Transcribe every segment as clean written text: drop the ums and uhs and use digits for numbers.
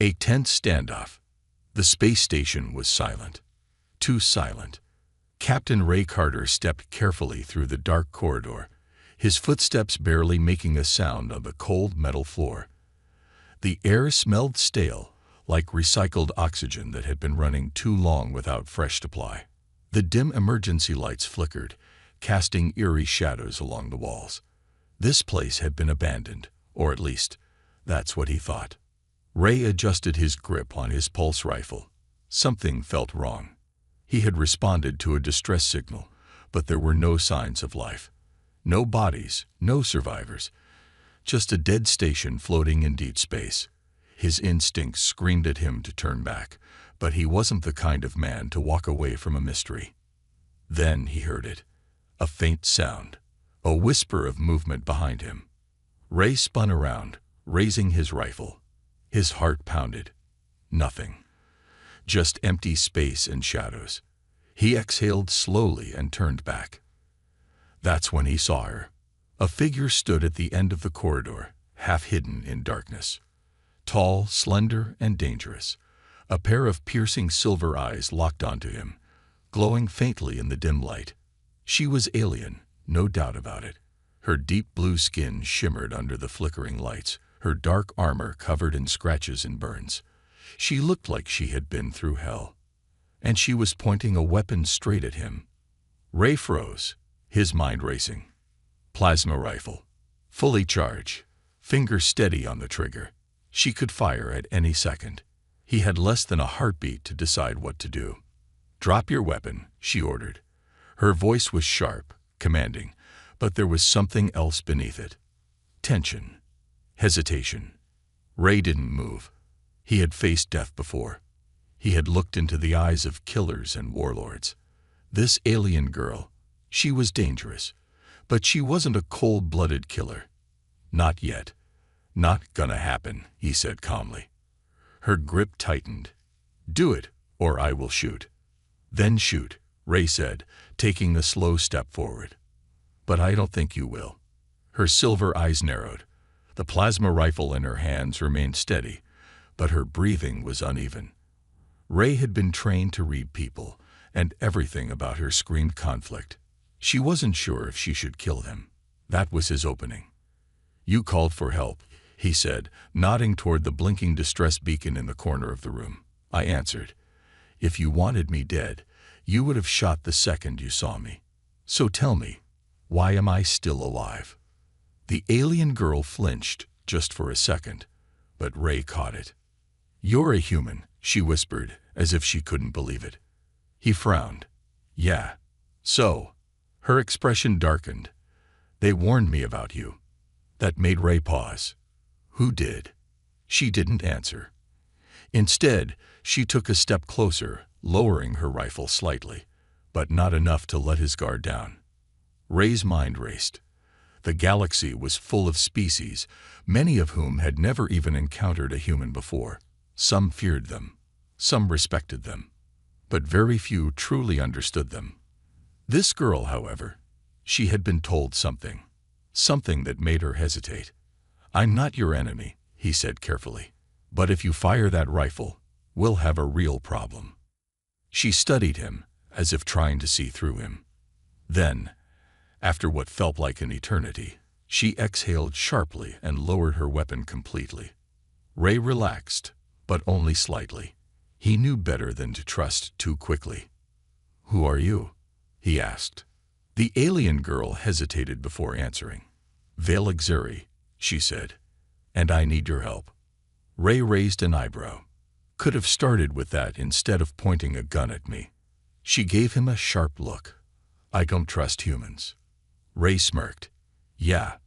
A tense standoff. The space station was silent. Too silent. Captain Ray Carter stepped carefully through the dark corridor, his footsteps barely making a sound on the cold metal floor. The air smelled stale, like recycled oxygen that had been running too long without fresh supply. The dim emergency lights flickered, casting eerie shadows along the walls. This place had been abandoned, or at least, that's what he thought. Ray adjusted his grip on his pulse rifle. Something felt wrong. He had responded to a distress signal, but there were no signs of life. No bodies, no survivors. Just a dead station floating in deep space. His instincts screamed at him to turn back, but he wasn't the kind of man to walk away from a mystery. Then he heard it. A faint sound. A whisper of movement behind him. Ray spun around, raising his rifle. His heart pounded. Nothing. Just empty space and shadows. He exhaled slowly and turned back. That's when he saw her. A figure stood at the end of the corridor, half hidden in darkness. Tall, slender, and dangerous. A pair of piercing silver eyes locked onto him, glowing faintly in the dim light. She was alien, no doubt about it. Her deep blue skin shimmered under the flickering lights, her dark armor covered in scratches and burns. She looked like she had been through hell. And she was pointing a weapon straight at him. Ray froze, his mind racing. Plasma rifle. Fully charged. Finger steady on the trigger. She could fire at any second. He had less than a heartbeat to decide what to do. "Drop your weapon," she ordered. Her voice was sharp, commanding, but there was something else beneath it. Tension. Hesitation. Ray didn't move. He had faced death before. He had looked into the eyes of killers and warlords. This alien girl, she was dangerous, but she wasn't a cold-blooded killer. Not yet. "Not gonna happen," he said calmly. Her grip tightened. "Do it, or I will shoot." "Then shoot," Ray said, taking a slow step forward. "But I don't think you will." Her silver eyes narrowed. The plasma rifle in her hands remained steady, but her breathing was uneven. Ray had been trained to read people, and everything about her screamed conflict. She wasn't sure if she should kill him. That was his opening. "You called for help," he said, nodding toward the blinking distress beacon in the corner of the room. "I answered. If you wanted me dead, you would have shot the second you saw me. So tell me, why am I still alive?" The alien girl flinched just for a second, but Ray caught it. "You're a human," she whispered, as if she couldn't believe it. He frowned. "Yeah. So?" Her expression darkened. "They warned me about you." That made Ray pause. "Who did?" She didn't answer. Instead, she took a step closer, lowering her rifle slightly, but not enough to let his guard down. Ray's mind raced. The galaxy was full of species, many of whom had never even encountered a human before. Some feared them. Some respected them. But very few truly understood them. This girl, however, she had been told something. Something that made her hesitate. "I'm not your enemy," he said carefully. "But if you fire that rifle, we'll have a real problem." She studied him, as if trying to see through him. Then, after what felt like an eternity, she exhaled sharply and lowered her weapon completely. Ray relaxed, but only slightly. He knew better than to trust too quickly. "Who are you?" he asked. The alien girl hesitated before answering. "Vale Xuri," she said, "and I need your help." Ray raised an eyebrow. "Could have started with that instead of pointing a gun at me." She gave him a sharp look. "I don't trust humans." Ray smirked. "Yeah.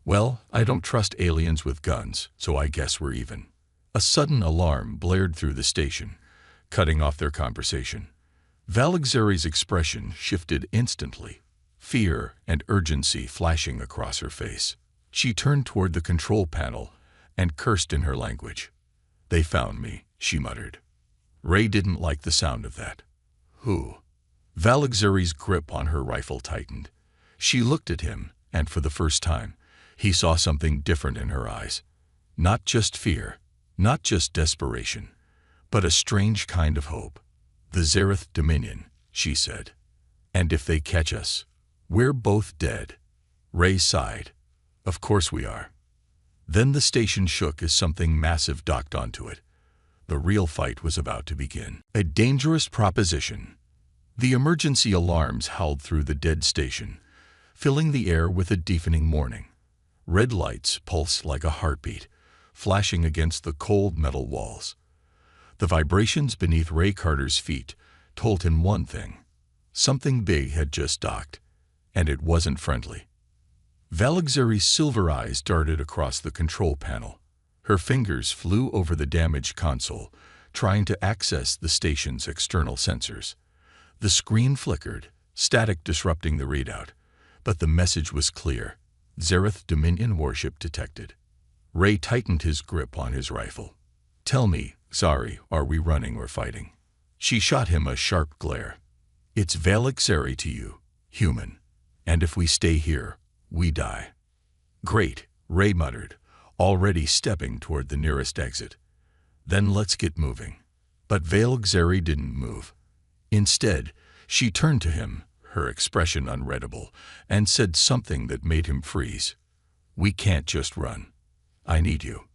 Well, I don't trust aliens with guns, so I guess we're even." A sudden alarm blared through the station, cutting off their conversation. Vale Xuri's expression shifted instantly, fear and urgency flashing across her face. She turned toward the control panel and cursed in her language. "They found me," she muttered. Ray didn't like the sound of that. "Who?" Vale Xuri's grip on her rifle tightened. She looked at him, and for the first time, he saw something different in her eyes. Not just fear, Not just desperation, but a strange kind of hope. "The Zereth Dominion," she said. "And if they catch us, we're both dead." Ray sighed. "Of course we are." Then the station shook as something massive docked onto it. The real fight was about to begin. A dangerous proposition. The emergency alarms howled through the dead station, filling the air with a deafening mourning. Red lights pulsed like a heartbeat, flashing against the cold metal walls. The vibrations beneath Ray Carter's feet told him one thing. Something big had just docked, and it wasn't friendly. Valexeri's silver eyes darted across the control panel. Her fingers flew over the damaged console, trying to access the station's external sensors. The screen flickered, static disrupting the readout, but the message was clear. Zereth Dominion warship detected. Ray tightened his grip on his rifle. "Tell me, Zari, are we running or fighting?" She shot him a sharp glare. "It's Valexeri to you, human. And if we stay here, we die." "Great," Ray muttered, already stepping toward the nearest exit. "Then let's get moving." But Valexeri didn't move. Instead, she turned to him, her expression unreadable, and said something that made him freeze. "We can't just run. I need you."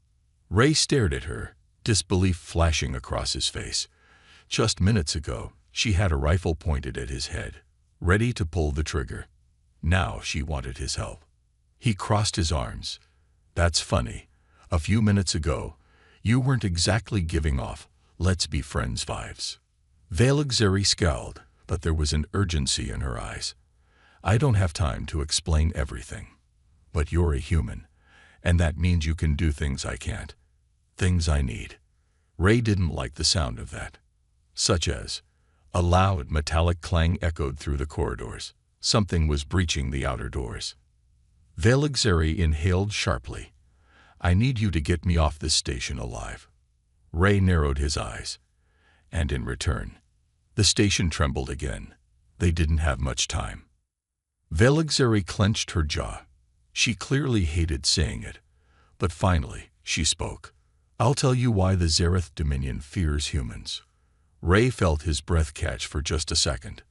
Ray stared at her, disbelief flashing across his face. Just minutes ago, she had a rifle pointed at his head, ready to pull the trigger. Now she wanted his help. He crossed his arms. "That's funny. A few minutes ago, you weren't exactly giving off let's be friends vibes." Valexeri scowled, but there was an urgency in her eyes. "I don't have time to explain everything. But you're a human, and that means you can do things I can't. Things I need." Ray didn't like the sound of that. Such as, a loud metallic clang echoed through the corridors. Something was breaching the outer doors. Valexeri inhaled sharply. "I need you to get me off this station alive." Ray narrowed his eyes. And in return, the station trembled again. They didn't have much time. Valexeri clenched her jaw. She clearly hated saying it. But finally, she spoke. "I'll tell you why the Zereth Dominion fears humans." Ray felt his breath catch for just a second.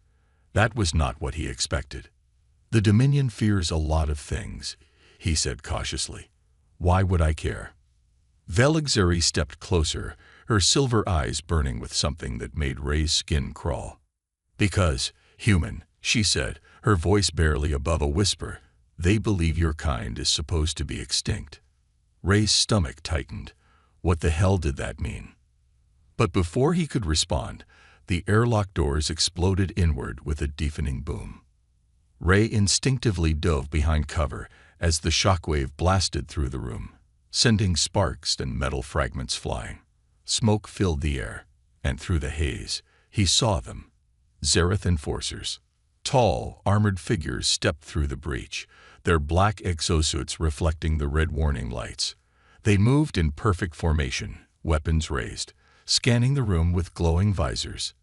That was not what he expected. "The Dominion fears a lot of things," he said cautiously. "Why would I care?" Valexeri stepped closer, her silver eyes burning with something that made Ray's skin crawl. "Because, human," she said, her voice barely above a whisper, "they believe your kind is supposed to be extinct." Ray's stomach tightened. What the hell did that mean? But before he could respond, the airlock doors exploded inward with a deafening boom. Ray instinctively dove behind cover as the shockwave blasted through the room, sending sparks and metal fragments flying. Smoke filled the air, and through the haze, he saw them. Zereth enforcers. Tall, armored figures stepped through the breach, their black exosuits reflecting the red warning lights. They moved in perfect formation, weapons raised, scanning the room with glowing visors.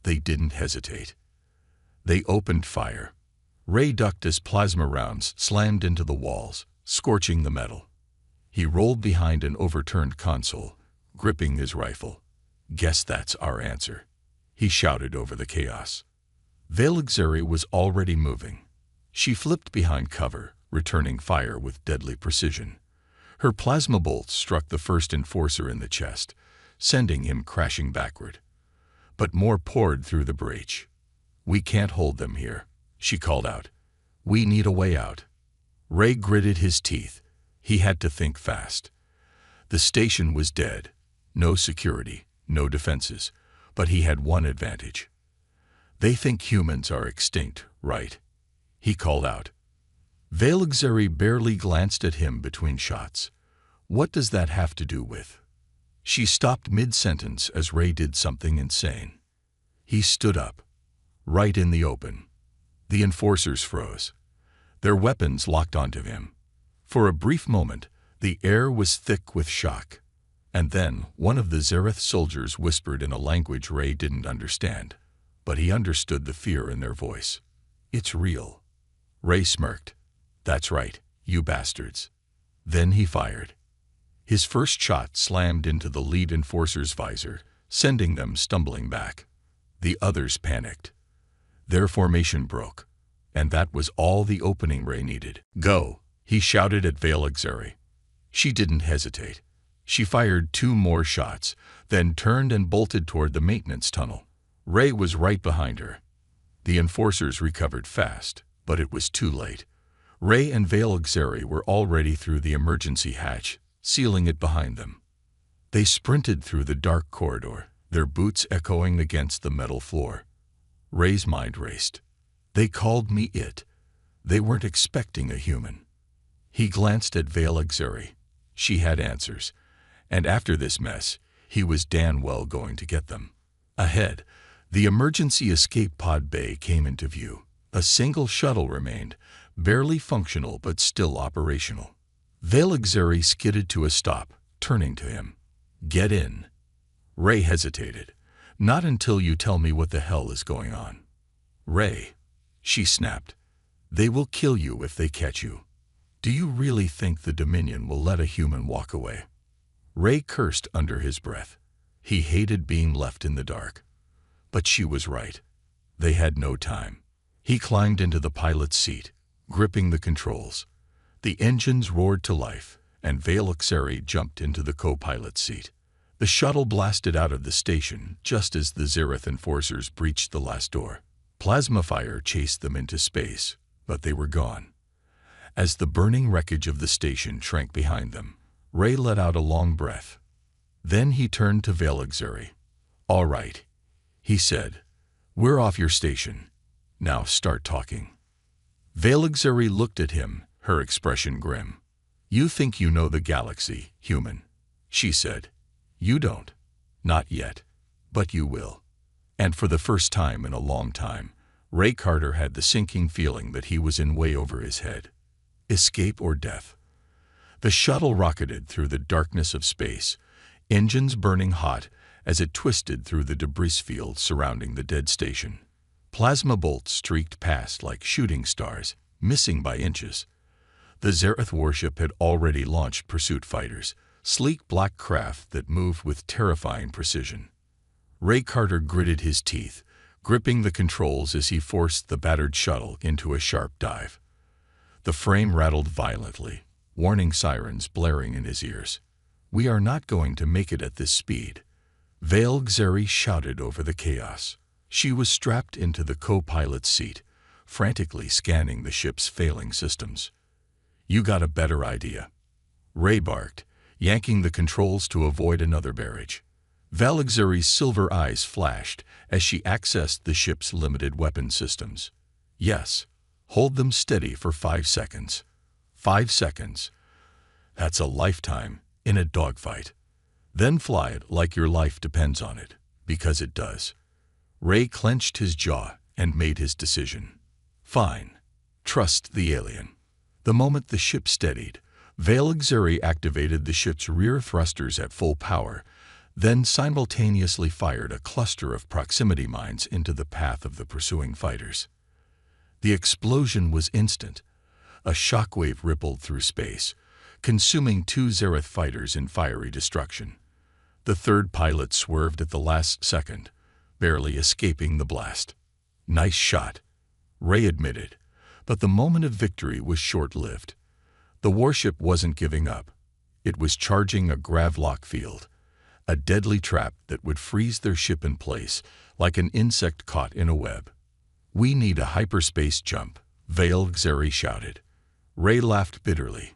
They didn't hesitate. They opened fire. Ray ducked as plasma rounds slammed into the walls, scorching the metal. He rolled behind an overturned console, gripping his rifle. "Guess that's our answer," he shouted over the chaos. Valexeri was already moving. She flipped behind cover, returning fire with deadly precision. Her plasma bolts struck the first enforcer in the chest, sending him crashing backward. But more poured through the breach. "We can't hold them here," she called out. "We need a way out." Ray gritted his teeth. He had to think fast. The station was dead. No security, no defenses. But he had one advantage. "They think humans are extinct, right?" he called out. Valexeri barely glanced at him between shots. "What does that have to do with?" She stopped mid-sentence as Ray did something insane. He stood up, right in the open. The enforcers froze. Their weapons locked onto him. For a brief moment, the air was thick with shock. And then one of the Zereth soldiers whispered in a language Ray didn't understand, but he understood the fear in their voice. "It's real." Ray smirked. "That's right, you bastards." Then he fired. His first shot slammed into the lead enforcer's visor, sending them stumbling back. The others panicked. Their formation broke, and that was all the opening ray needed. "Go!" he shouted at Veilexeri. She didn't hesitate. She fired 2 more shots, then turned and bolted toward the maintenance tunnel. Ray was right behind her. The enforcers recovered fast, but it was too late. Ray and Veilexeri were already through the emergency hatch, sealing it behind them. They sprinted through the dark corridor, their boots echoing against the metal floor. Ray's mind raced. They called me it. They weren't expecting a human. He glanced at Veilexeri. She had answers, and after this mess, he was damn well going to get them. Ahead, the emergency escape pod bay came into view. A single shuttle remained, barely functional but still operational. Veilexeri skidded to a stop, turning to him. "Get in." Ray hesitated. "Not until you tell me what the hell is going on." "Ray," she snapped, "they will kill you if they catch you. Do you really think the Dominion will let a human walk away?" Ray cursed under his breath. He hated being left in the dark. But she was right. They had no time. He climbed into the pilot's seat, gripping the controls. The engines roared to life, and Veilexeri jumped into the co-pilot's seat. The shuttle blasted out of the station just as the Zereth enforcers breached the last door. Plasma fire chased them into space, but they were gone. As the burning wreckage of the station shrank behind them, Ray let out a long breath. Then he turned to Veilexeri. "All right," he said. "We're off your station. Now start talking." Veilexeri looked at him, her expression grim. "You think you know the galaxy, human," she said. "You don't. Not yet. But you will." And for the first time in a long time, Ray Carter had the sinking feeling that he was in way over his head. Escape or death. The shuttle rocketed through the darkness of space, engines burning hot as it twisted through the debris field surrounding the dead station. Plasma bolts streaked past like shooting stars, missing by inches. The Zereth warship had already launched pursuit fighters, sleek black craft that moved with terrifying precision. Ray Carter gritted his teeth, gripping the controls as he forced the battered shuttle into a sharp dive. The frame rattled violently, warning sirens blaring in his ears. "We are not going to make it at this speed." Veilexeri shouted over the chaos. She was strapped into the co-pilot's seat, frantically scanning the ship's failing systems. "You got a better idea," Ray barked, yanking the controls to avoid another barrage. Veilexeri's silver eyes flashed as she accessed the ship's limited weapon systems. "Yes, hold them steady for 5 seconds. 5 seconds. That's a lifetime in a dogfight. Then fly it like your life depends on it, because it does." Ray clenched his jaw and made his decision. "Fine. Trust the alien." The moment the ship steadied, Veilexeri activated the ship's rear thrusters at full power, then simultaneously fired a cluster of proximity mines into the path of the pursuing fighters. The explosion was instant. A shockwave rippled through space, consuming 2 Zereth fighters in fiery destruction. The third pilot swerved at the last second, barely escaping the blast. "Nice shot," Ray admitted, but the moment of victory was short-lived. The warship wasn't giving up. It was charging a gravlock field, a deadly trap that would freeze their ship in place like an insect caught in a web. "We need a hyperspace jump," Veilexeri shouted. Ray laughed bitterly.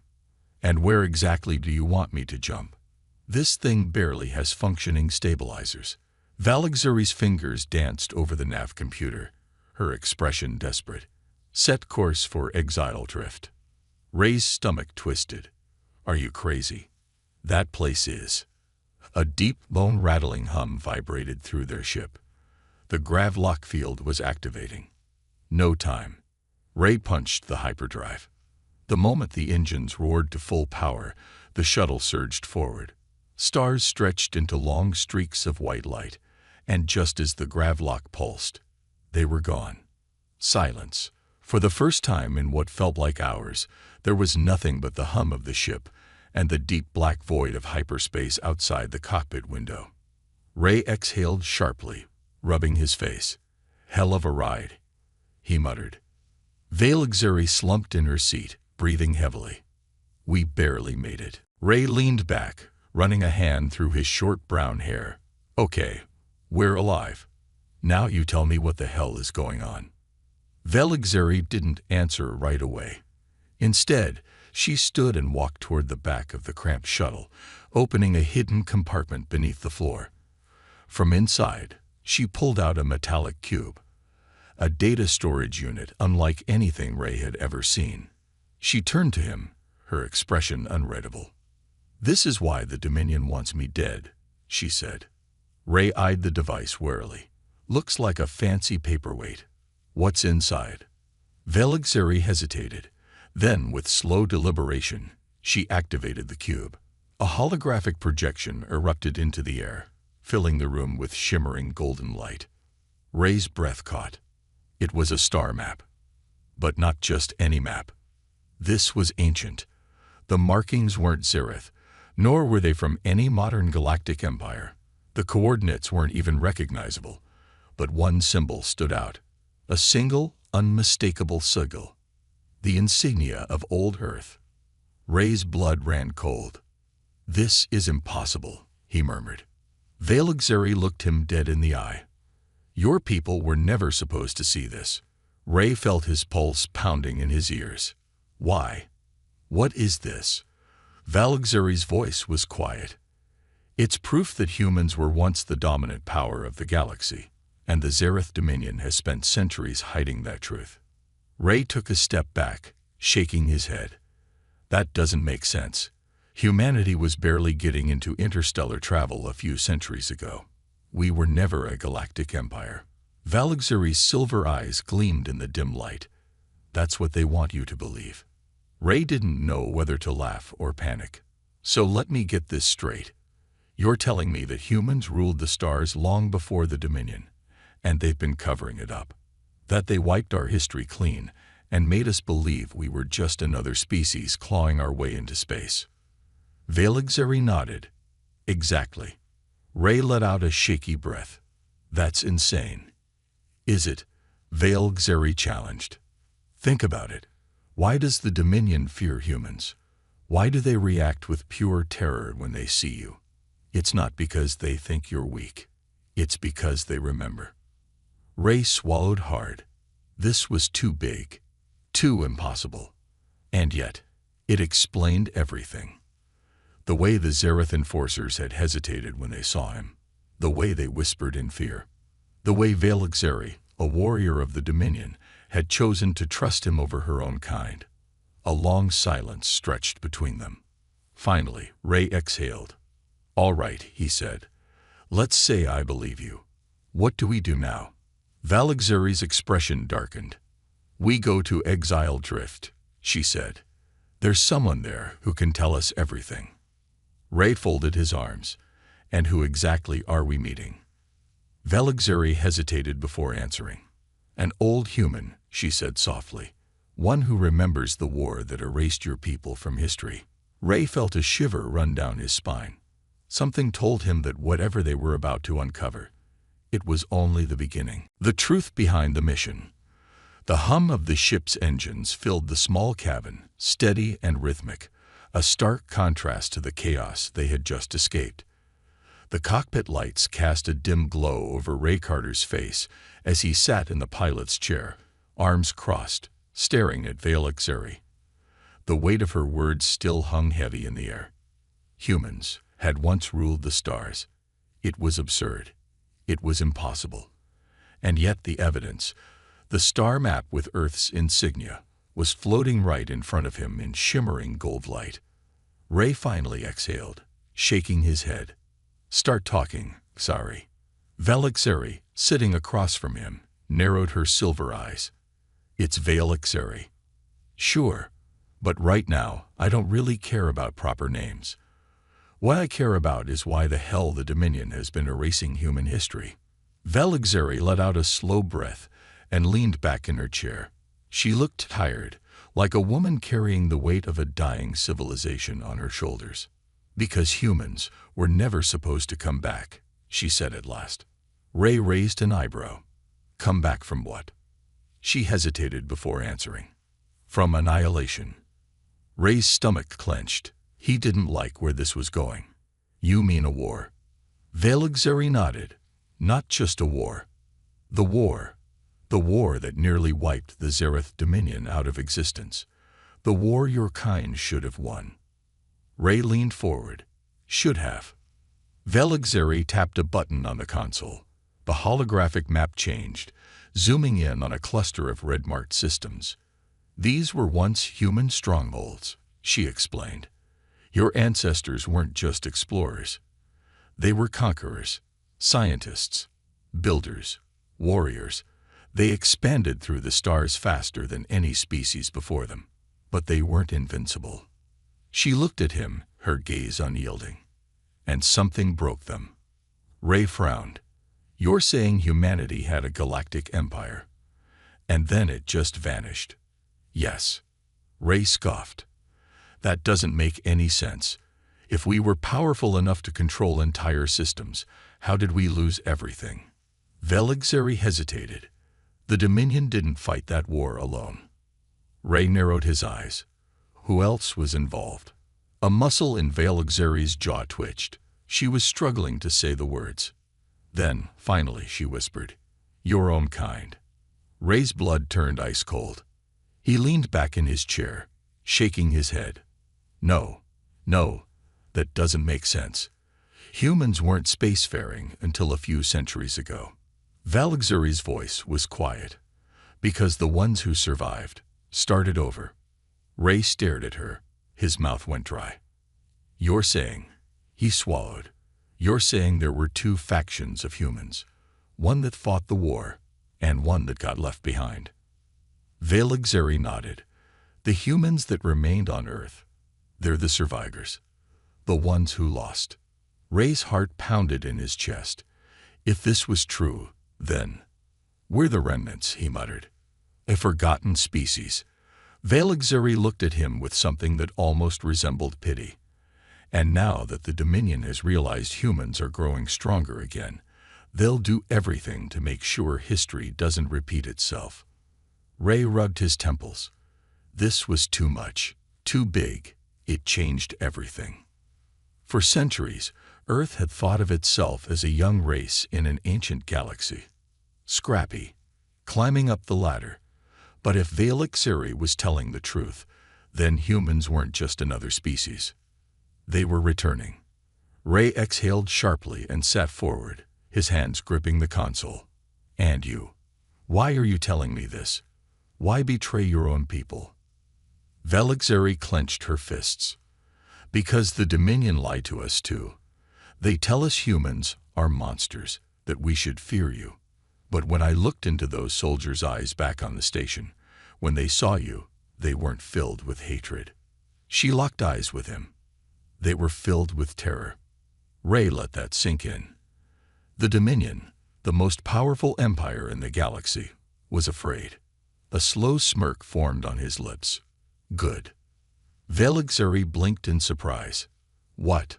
"And where exactly do you want me to jump? This thing barely has functioning stabilizers." Veilexeri's fingers danced over the nav computer, her expression desperate. "Set course for Exile Drift." Ray's stomach twisted. "Are you crazy? That place is." A deep, bone-rattling hum vibrated through their ship. The gravlock field was activating. No time. Ray punched the hyperdrive. The moment the engines roared to full power, the shuttle surged forward. Stars stretched into long streaks of white light, and just as the gravlock pulsed, they were gone. Silence. For the first time in what felt like hours, there was nothing but the hum of the ship and the deep black void of hyperspace outside the cockpit window. Ray exhaled sharply, rubbing his face. "Hell of a ride," he muttered. Valexeri slumped in her seat, breathing heavily. "We barely made it." Ray leaned back, running a hand through his short brown hair. "Okay, we're alive. Now you tell me what the hell is going on." Valexeri didn't answer right away. Instead, she stood and walked toward the back of the cramped shuttle, opening a hidden compartment beneath the floor. From inside, she pulled out a metallic cube, a data storage unit unlike anything Ray had ever seen. She turned to him, her expression unreadable. "This is why the Dominion wants me dead," she said. Ray eyed the device warily. "Looks like a fancy paperweight. What's inside?" Valexeri hesitated. Then, with slow deliberation, she activated the cube. A holographic projection erupted into the air, filling the room with shimmering golden light. Ray's breath caught. It was a star map. But not just any map. This was ancient. The markings weren't Zereth, nor were they from any modern galactic empire. The coordinates weren't even recognizable, but one symbol stood out. A single, unmistakable sigil. The insignia of old Earth. Ray's blood ran cold. "This is impossible," he murmured. Valexeri looked him dead in the eye. "Your people were never supposed to see this." Ray felt his pulse pounding in his ears. "Why? What is this?" Valexeri's voice was quiet. "It's proof that humans were once the dominant power of the galaxy, and the Zereth Dominion has spent centuries hiding that truth." Ray took a step back, shaking his head. "That doesn't make sense. Humanity was barely getting into interstellar travel a few centuries ago. We were never a galactic empire." Valexeri's silver eyes gleamed in the dim light. "That's what they want you to believe." Ray didn't know whether to laugh or panic. "So let me get this straight. You're telling me that humans ruled the stars long before the Dominion, and they've been covering it up. That they wiped our history clean and made us believe we were just another species clawing our way into space." Valexeri nodded. "Exactly." Ray let out a shaky breath. "That's insane." "Is it?" Valexeri challenged. "Think about it. Why does the Dominion fear humans? Why do they react with pure terror when they see you? It's not because they think you're weak. It's because they remember." Ray swallowed hard. This was too big, too impossible. And yet, it explained everything. The way the Zereth enforcers had hesitated when they saw him. The way they whispered in fear. The way Valexeri, a warrior of the Dominion, had chosen to trust him over her own kind. A long silence stretched between them. Finally, Ray exhaled. "All right," he said. "Let's say I believe you. What do we do now?" Valexeri's expression darkened. "We go to Exile Drift," she said. "There's someone there who can tell us everything." Ray folded his arms. "And who exactly are we meeting?" Valexeri hesitated before answering. "An old human," she said softly. "One who remembers the war that erased your people from history." Ray felt a shiver run down his spine. Something told him that whatever they were about to uncover, it was only the beginning. The truth behind the mission. The hum of the ship's engines filled the small cabin, steady and rhythmic, a stark contrast to the chaos they had just escaped. The cockpit lights cast a dim glow over Ray Carter's face as he sat in the pilot's chair, arms crossed, staring at Valexeri. The weight of her words still hung heavy in the air. Humans had once ruled the stars. It was absurd. It was impossible. And yet the evidence, the star map with Earth's insignia, was floating right in front of him in shimmering gold light. Ray finally exhaled, shaking his head. "Start talking, sorry." Valexeri, sitting across from him, narrowed her silver eyes. "It's Valexeri." "Sure, but right now I don't really care about proper names. What I care about is why the hell the Dominion has been erasing human history." Valexeri let out a slow breath and leaned back in her chair. She looked tired, like a woman carrying the weight of a dying civilization on her shoulders. "Because humans were never supposed to come back," she said at last. Ray raised an eyebrow. "Come back from what?" She hesitated before answering. "From annihilation." Ray's stomach clenched. He didn't like where this was going. "You mean a war?" Velixeri nodded. "Not just a war. The war. The war that nearly wiped the Zereth Dominion out of existence. The war your kind should have won." Ray leaned forward. "Should have." Velixeri tapped a button on the console. The holographic map changed, zooming in on a cluster of red-marked systems. "These were once human strongholds," she explained. "Your ancestors weren't just explorers. They were conquerors, scientists, builders, warriors. They expanded through the stars faster than any species before them. But they weren't invincible." She looked at him, her gaze unyielding. "And something broke them." Ray frowned. "You're saying humanity had a galactic empire, and then it just vanished?" "Yes." Ray scoffed. "That doesn't make any sense. If we were powerful enough to control entire systems, how did we lose everything?" Velixeri hesitated. "The Dominion didn't fight that war alone." Ray narrowed his eyes. Who else was involved? A muscle in Velixeri's jaw twitched. She was struggling to say the words. Then, finally, she whispered, "Your own kind." Ray's blood turned ice cold. He leaned back in his chair, shaking his head. No, that doesn't make sense. Humans weren't spacefaring until a few centuries ago." Velixeri's voice was quiet. "Because the ones who survived started over." Ray stared at her. His mouth went dry. "You're saying," he swallowed, "you're saying there were two factions of humans, one that fought the war and one that got left behind." Velixeri nodded. "The humans that remained on Earth, they're the survivors, the ones who lost." Ray's heart pounded in his chest. If this was true, then we're the remnants, he muttered. "A forgotten species." Velixeri looked at him with something that almost resembled pity. "And now that the Dominion has realized humans are growing stronger again, they'll do everything to make sure history doesn't repeat itself." Ray rubbed his temples. This was too much, too big. It changed everything. For centuries, Earth had thought of itself as a young race in an ancient galaxy. Scrappy, climbing up the ladder. But if Velixeri was telling the truth, then humans weren't just another species. They were returning. Ray exhaled sharply and sat forward, his hands gripping the console. "And you? Why are you telling me this? Why betray your own people?" Velixeri clenched her fists. "Because the Dominion lie to us too. They tell us humans are monsters, that we should fear you. But when I looked into those soldiers' eyes back on the station, when they saw you, they weren't filled with hatred." She locked eyes with him. They were filled with terror. Ray let that sink in. The Dominion, the most powerful empire in the galaxy, was afraid. A slow smirk formed on his lips. "Good." Velixeri blinked in surprise. "What?"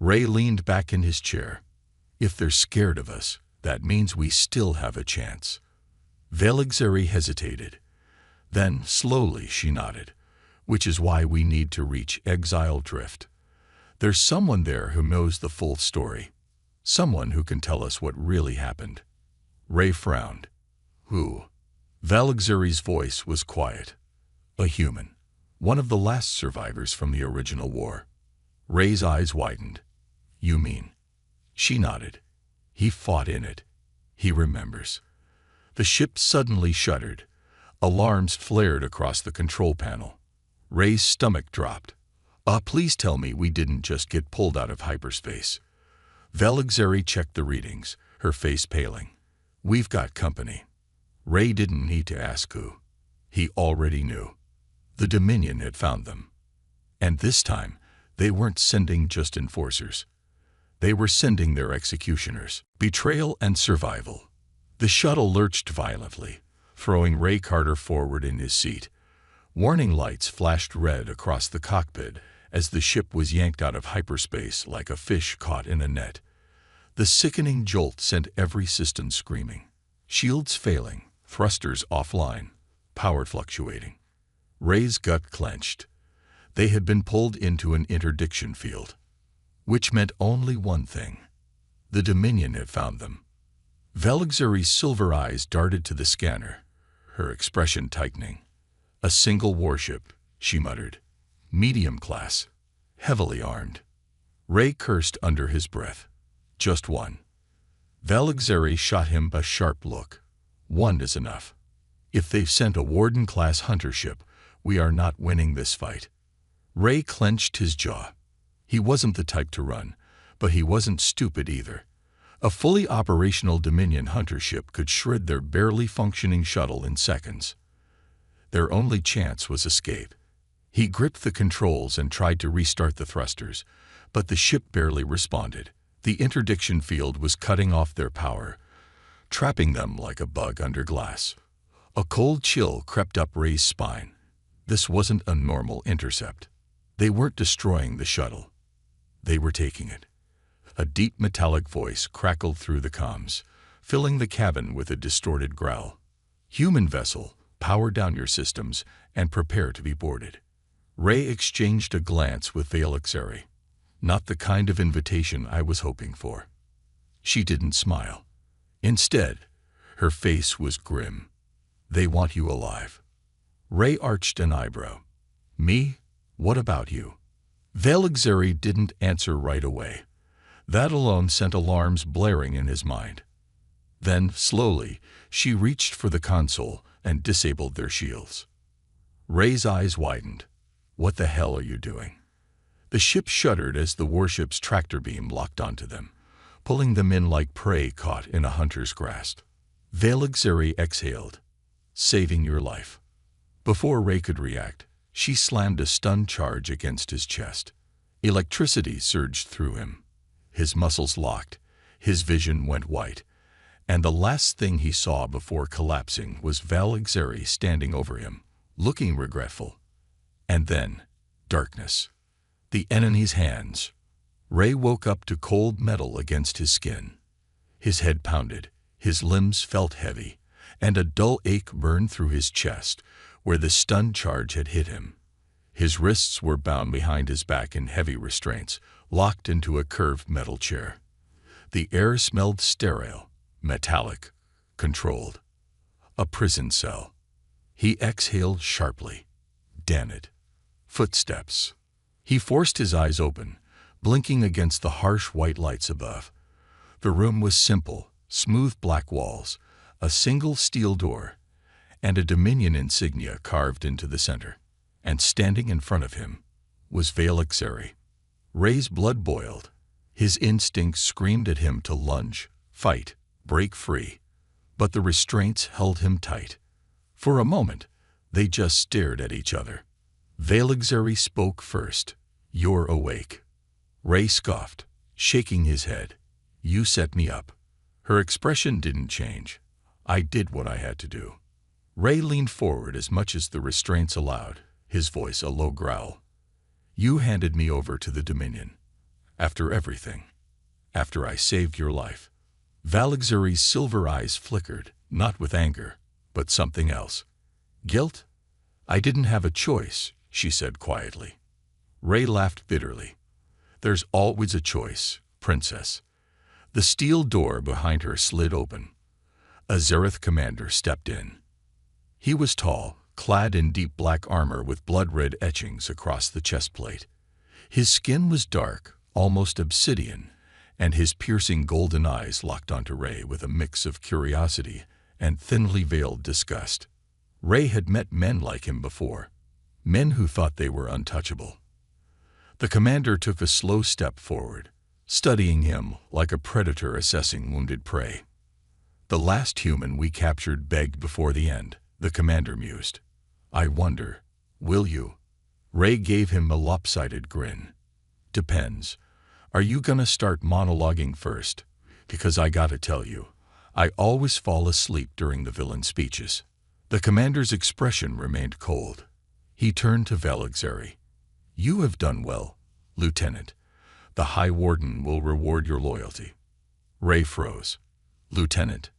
Ray leaned back in his chair. "If they're scared of us, that means we still have a chance." Velixeri hesitated. Then, slowly, she nodded. "Which is why we need to reach Exile Drift. There's someone there who knows the full story. Someone who can tell us what really happened." Ray frowned. "Who?" Velixeri's voice was quiet. "A human. One of the last survivors from the original war." Ray's eyes widened. "You mean?" She nodded. "He fought in it. He remembers." The ship suddenly shuddered. Alarms flared across the control panel. Ray's stomach dropped. Please tell me we didn't just get pulled out of hyperspace." Velixeri checked the readings, her face paling. "We've got company." Ray didn't need to ask who. He already knew. The Dominion had found them. And this time, they weren't sending just enforcers. They were sending their executioners. Betrayal and survival. The shuttle lurched violently, throwing Ray Carter forward in his seat. Warning lights flashed red across the cockpit as the ship was yanked out of hyperspace like a fish caught in a net. The sickening jolt sent every system screaming. Shields failing, thrusters offline, power fluctuating. Ray's gut clenched. They had been pulled into an interdiction field, which meant only one thing. The Dominion had found them. Velixuri's silver eyes darted to the scanner, her expression tightening. A single warship, she muttered. Medium class, heavily armed. Ray cursed under his breath. Just one. Velixuri shot him a sharp look. One is enough. If they've sent a Warden-class hunter ship, we are not winning this fight. Ray clenched his jaw. He wasn't the type to run, but he wasn't stupid either. A fully operational Dominion hunter ship could shred their barely functioning shuttle in seconds. Their only chance was escape. He gripped the controls and tried to restart the thrusters, but the ship barely responded. The interdiction field was cutting off their power, trapping them like a bug under glass. A cold chill crept up Ray's spine. This wasn't a normal intercept. They weren't destroying the shuttle. They were taking it. A deep metallic voice crackled through the comms, filling the cabin with a distorted growl. Human vessel, power down your systems and prepare to be boarded. Ray exchanged a glance with Velixuri. Not the kind of invitation I was hoping for. She didn't smile. Instead, her face was grim. They want you alive. Ray arched an eyebrow. Me? What about you? Velixuri didn't answer right away. That alone sent alarms blaring in his mind. Then, slowly, she reached for the console and disabled their shields. Ray's eyes widened. What the hell are you doing? The ship shuddered as the warship's tractor beam locked onto them, pulling them in like prey caught in a hunter's grasp. Velixuri exhaled. Saving your life. Before Ray could react, she slammed a stun charge against his chest. Electricity surged through him. His muscles locked, his vision went white, and the last thing he saw before collapsing was Velixuri standing over him, looking regretful. And then, darkness. The enemy's hands. Ray woke up to cold metal against his skin. His head pounded, his limbs felt heavy, and a dull ache burned through his chest where the stun charge had hit him. His wrists were bound behind his back in heavy restraints, locked into a curved metal chair. The air smelled sterile, metallic, controlled. A prison cell. He exhaled sharply. Damn it. Footsteps. He forced his eyes open, blinking against the harsh white lights above. The room was simple, smooth black walls, a single steel door, and a Dominion insignia carved into the center. And standing in front of him was Velixuri. Ray's blood boiled. His instincts screamed at him to lunge, fight, break free. But the restraints held him tight. For a moment, they just stared at each other. Velixuri spoke first. You're awake. Ray scoffed, shaking his head. You set me up. Her expression didn't change. I did what I had to do. Ray leaned forward as much as the restraints allowed, his voice a low growl. You handed me over to the Dominion. After everything. After I saved your life. Velixuri's silver eyes flickered, not with anger, but something else. Guilt? I didn't have a choice, she said quietly. Ray laughed bitterly. There's always a choice, princess. The steel door behind her slid open. A Zereth commander stepped in. He was tall, clad in deep black armor with blood-red etchings across the chest plate. His skin was dark, almost obsidian, and his piercing golden eyes locked onto Ray with a mix of curiosity and thinly veiled disgust. Ray had met men like him before, men who thought they were untouchable. The commander took a slow step forward, studying him like a predator assessing wounded prey. The last human we captured begged before the end, the commander mused. I wonder, will you? Ray gave him a lopsided grin. Depends. Are you gonna start monologuing first? Because I gotta tell you, I always fall asleep during the villain speeches. The commander's expression remained cold. He turned to Velixeri. "You have done well, Lieutenant. The High Warden will reward your loyalty." Ray froze. "Lieutenant."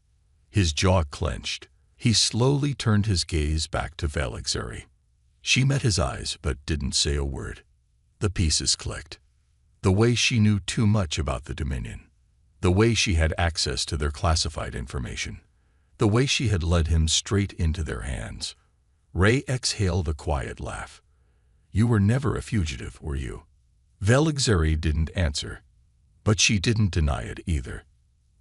His jaw clenched. He slowly turned his gaze back to Velixeri. She met his eyes but didn't say a word. The pieces clicked. The way she knew too much about the Dominion. The way she had access to their classified information. The way she had led him straight into their hands. Ray exhaled a quiet laugh. "You were never a fugitive, were you?" Velixeri didn't answer, but she didn't deny it either.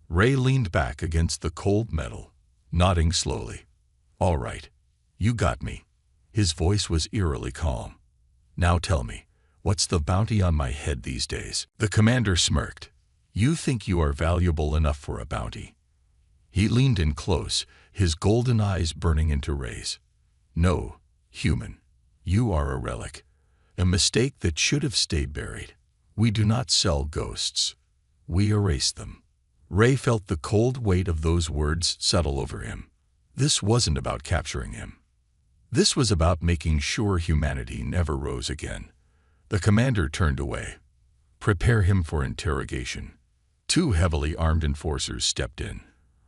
Ray leaned back against the cold metal, nodding slowly. "All right, you got me." His voice was eerily calm. "Now tell me, what's the bounty on my head these days?" The commander smirked. "You think you are valuable enough for a bounty?" He leaned in close, his golden eyes burning into Ray's. "No, human. You are a relic. A mistake that should have stayed buried. We do not sell ghosts. We erase them." Ray felt the cold weight of those words settle over him. This wasn't about capturing him. This was about making sure humanity never rose again. The commander turned away. "Prepare him for interrogation." Two heavily armed enforcers stepped in.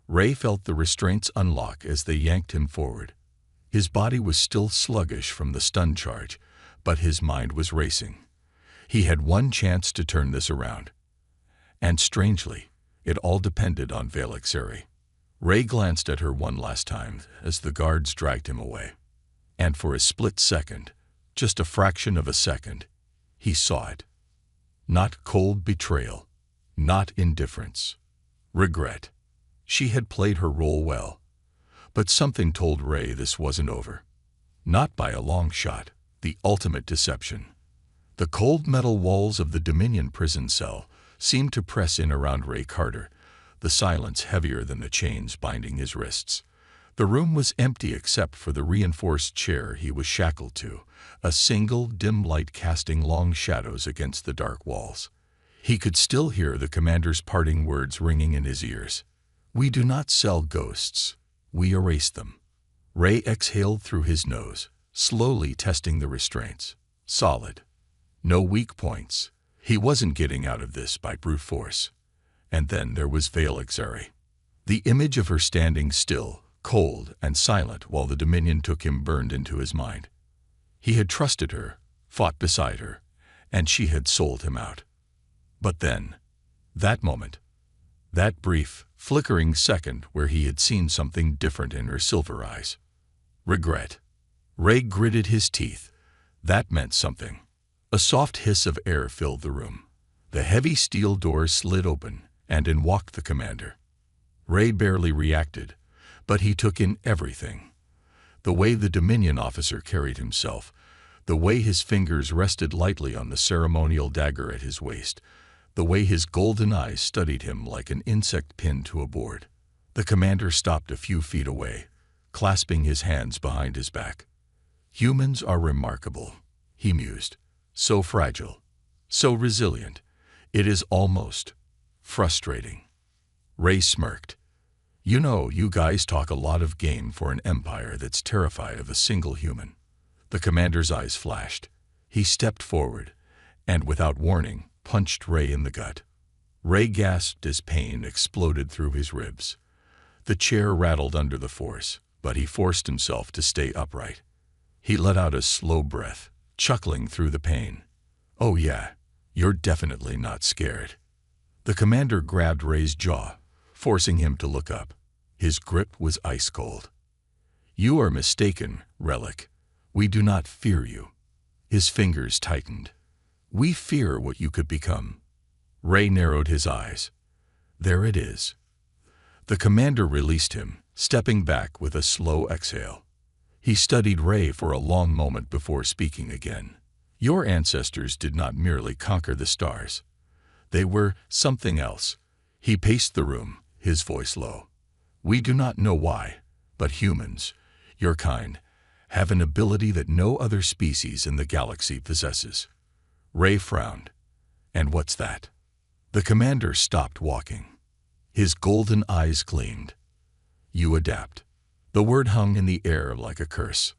Ray felt the restraints unlock as they yanked him forward. His body was still sluggish from the stun charge, but his mind was racing. He had one chance to turn this around. And strangely, it all depended on Velixeri. Ray glanced at her one last time as the guards dragged him away. And for a split second, just a fraction of a second, he saw it. Not cold betrayal, not indifference. Regret. She had played her role well. But something told Ray this wasn't over. Not by a long shot. The ultimate deception. The cold metal walls of the Dominion prison cell seemed to press in around Ray Carter, the silence heavier than the chains binding his wrists. The room was empty except for the reinforced chair he was shackled to, a single dim light casting long shadows against the dark walls. He could still hear the commander's parting words ringing in his ears. "We do not sell ghosts. We erase them." Ray exhaled through his nose, slowly testing the restraints. Solid. No weak points. He wasn't getting out of this by brute force. And then there was Velixeri. The image of her standing still, cold and silent while the Dominion took him burned into his mind. He had trusted her, fought beside her, and she had sold him out. But then, that moment, that brief, flickering second where he had seen something different in her silver eyes. Regret. Ray gritted his teeth. That meant something. A soft hiss of air filled the room. The heavy steel door slid open, and in walked the commander. Ray barely reacted, but he took in everything. The way the Dominion officer carried himself, the way his fingers rested lightly on the ceremonial dagger at his waist, the way his golden eyes studied him like an insect pinned to a board. The commander stopped a few feet away, clasping his hands behind his back. "Humans are remarkable," he mused. "So fragile, so resilient. It is almost frustrating." Ray smirked. "You know, you guys talk a lot of game for an empire that's terrified of a single human." The commander's eyes flashed. He stepped forward, and without warning, punched Ray in the gut. Ray gasped as pain exploded through his ribs. The chair rattled under the force, but he forced himself to stay upright. He let out a slow breath, chuckling through the pain. "Oh yeah, you're definitely not scared." The commander grabbed Ray's jaw, forcing him to look up. His grip was ice cold. "You are mistaken, Relic. We do not fear you." His fingers tightened. "We fear what you could become." Ray narrowed his eyes. There it is. The commander released him, stepping back with a slow exhale. He studied Ray for a long moment before speaking again. "Your ancestors did not merely conquer the stars. They were something else." He paced the room, his voice low. "We do not know why, but humans, your kind, have an ability that no other species in the galaxy possesses." Ray frowned. "And what's that?" The commander stopped walking. His golden eyes gleamed. "You adapt." The word hung in the air like a curse.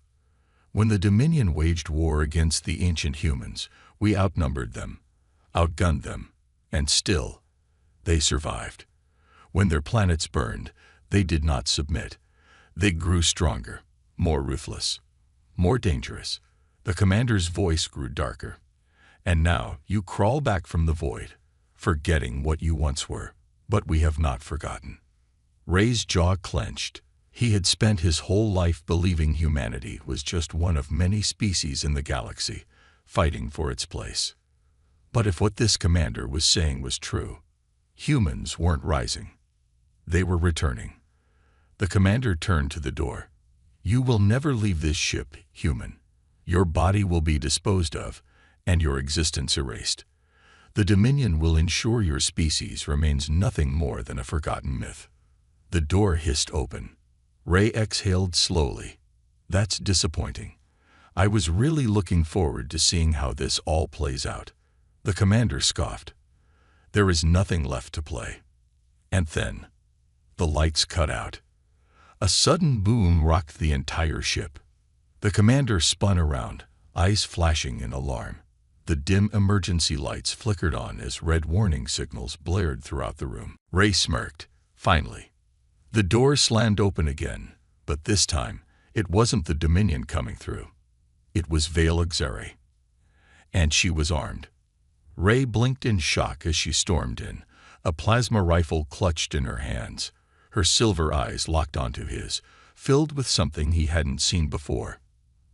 When the Dominion waged war against the ancient humans, we outnumbered them, outgunned them, and still, they survived. When their planets burned, they did not submit. They grew stronger, more ruthless, more dangerous. The commander's voice grew darker. And now you crawl back from the void, forgetting what you once were. But we have not forgotten. Ray's jaw clenched. He had spent his whole life believing humanity was just one of many species in the galaxy, fighting for its place. But if what this commander was saying was true, humans weren't rising. They were returning. The commander turned to the door. You will never leave this ship, human. Your body will be disposed of, and your existence erased. The Dominion will ensure your species remains nothing more than a forgotten myth. The door hissed open. Ray exhaled slowly. That's disappointing. I was really looking forward to seeing how this all plays out. The commander scoffed. There is nothing left to play. And then, the lights cut out. A sudden boom rocked the entire ship. The commander spun around, eyes flashing in alarm. The dim emergency lights flickered on as red warning signals blared throughout the room. Ray smirked. Finally. The door slammed open again, but this time, it wasn't the Dominion coming through. It was Vale Xeri. And she was armed. Ray blinked in shock as she stormed in, a plasma rifle clutched in her hands. Her silver eyes locked onto his, filled with something he hadn't seen before.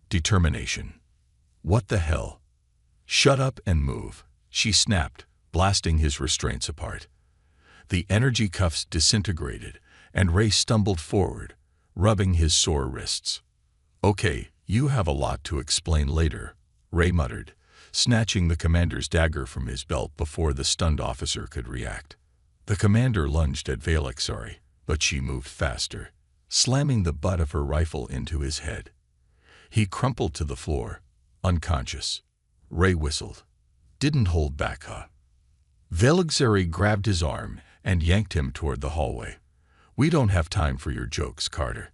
Determination. What the hell? Shut up and move, she snapped, blasting his restraints apart. The energy cuffs disintegrated, and Ray stumbled forward, rubbing his sore wrists. Okay, you have a lot to explain later, Ray muttered, snatching the commander's dagger from his belt before the stunned officer could react. The commander lunged at Vale Xeri, but she moved faster, slamming the butt of her rifle into his head. He crumpled to the floor, unconscious. Ray whistled. Didn't hold back, huh? Vale Xeri grabbed his arm and yanked him toward the hallway. We don't have time for your jokes, Carter.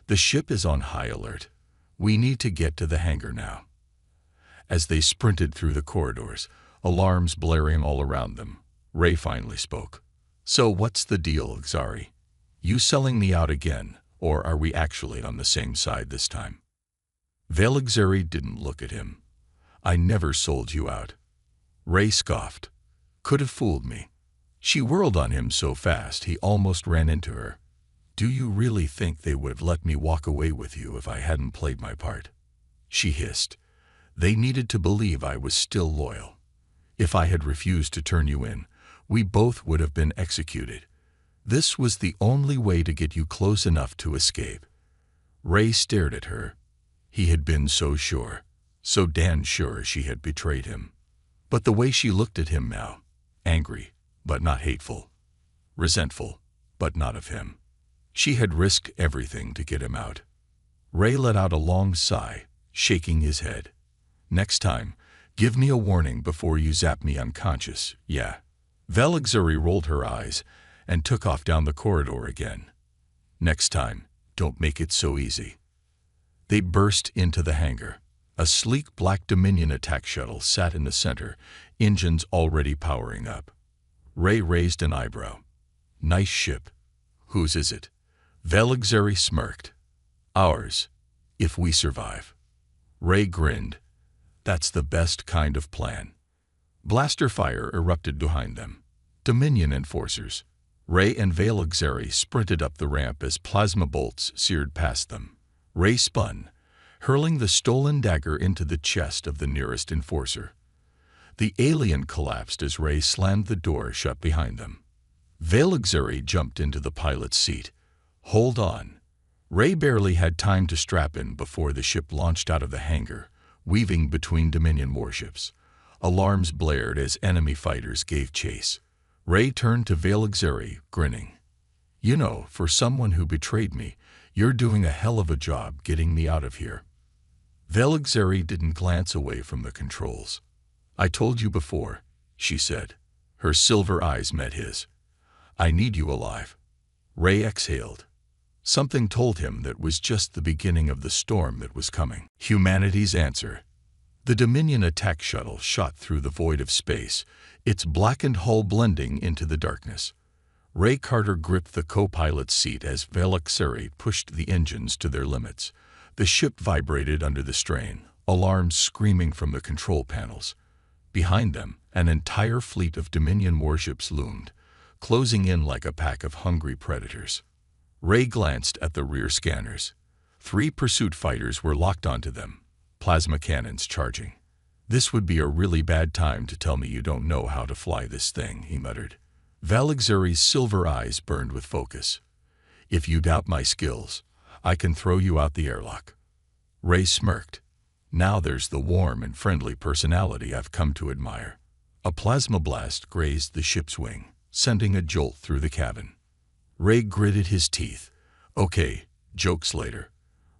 The ship is on high alert. We need to get to the hangar now. As they sprinted through the corridors, alarms blaring all around them, Ray finally spoke. So what's the deal, Xeri? You selling me out again, or are we actually on the same side this time? Vale Xeri didn't look at him. I never sold you out. Ray scoffed. Could have fooled me. She whirled on him so fast he almost ran into her. Do you really think they would have let me walk away with you if I hadn't played my part? She hissed. They needed to believe I was still loyal. If I had refused to turn you in, we both would have been executed. This was the only way to get you close enough to escape. Ray stared at her. He had been so sure, so damn sure she had betrayed him. But the way she looked at him now, angry, but not hateful, resentful, but not of him. She had risked everything to get him out. Ray let out a long sigh, shaking his head. Next time, give me a warning before you zap me unconscious, yeah. Vale Xeri rolled her eyes and took off down the corridor again. Next time, don't make it so easy. They burst into the hangar. A sleek black Dominion attack shuttle sat in the center, engines already powering up. Ray raised an eyebrow. Nice ship. Whose is it? Vale Xeri smirked. Ours, if we survive. Ray grinned. That's the best kind of plan. Blaster fire erupted behind them. Dominion enforcers. Ray and Vale Xeri sprinted up the ramp as plasma bolts seared past them. Ray spun, hurling the stolen dagger into the chest of the nearest enforcer. The alien collapsed as Ray slammed the door shut behind them. Vale Xeri jumped into the pilot's seat. Hold on. Ray barely had time to strap in before the ship launched out of the hangar, weaving between Dominion warships. Alarms blared as enemy fighters gave chase. Ray turned to Vale Xeri, grinning. You know, for someone who betrayed me, you're doing a hell of a job getting me out of here. Vale Xeri didn't glance away from the controls. I told you before, she said. Her silver eyes met his. I need you alive. Ray exhaled. Something told him that was just the beginning of the storm that was coming. Humanity's answer. The Dominion attack shuttle shot through the void of space, its blackened hull blending into the darkness. Ray Carter gripped the co-pilot's seat as Velixeri pushed the engines to their limits. The ship vibrated under the strain, alarms screaming from the control panels. Behind them, an entire fleet of Dominion warships loomed, closing in like a pack of hungry predators. Ray glanced at the rear scanners. 3 pursuit fighters were locked onto them, plasma cannons charging. "This would be a really bad time to tell me you don't know how to fly this thing," he muttered. Velixeri's silver eyes burned with focus. "If you doubt my skills, I can throw you out the airlock." Ray smirked. "Now there's the warm and friendly personality I've come to admire." A plasma blast grazed the ship's wing, sending a jolt through the cabin. Ray gritted his teeth. "Okay, jokes later.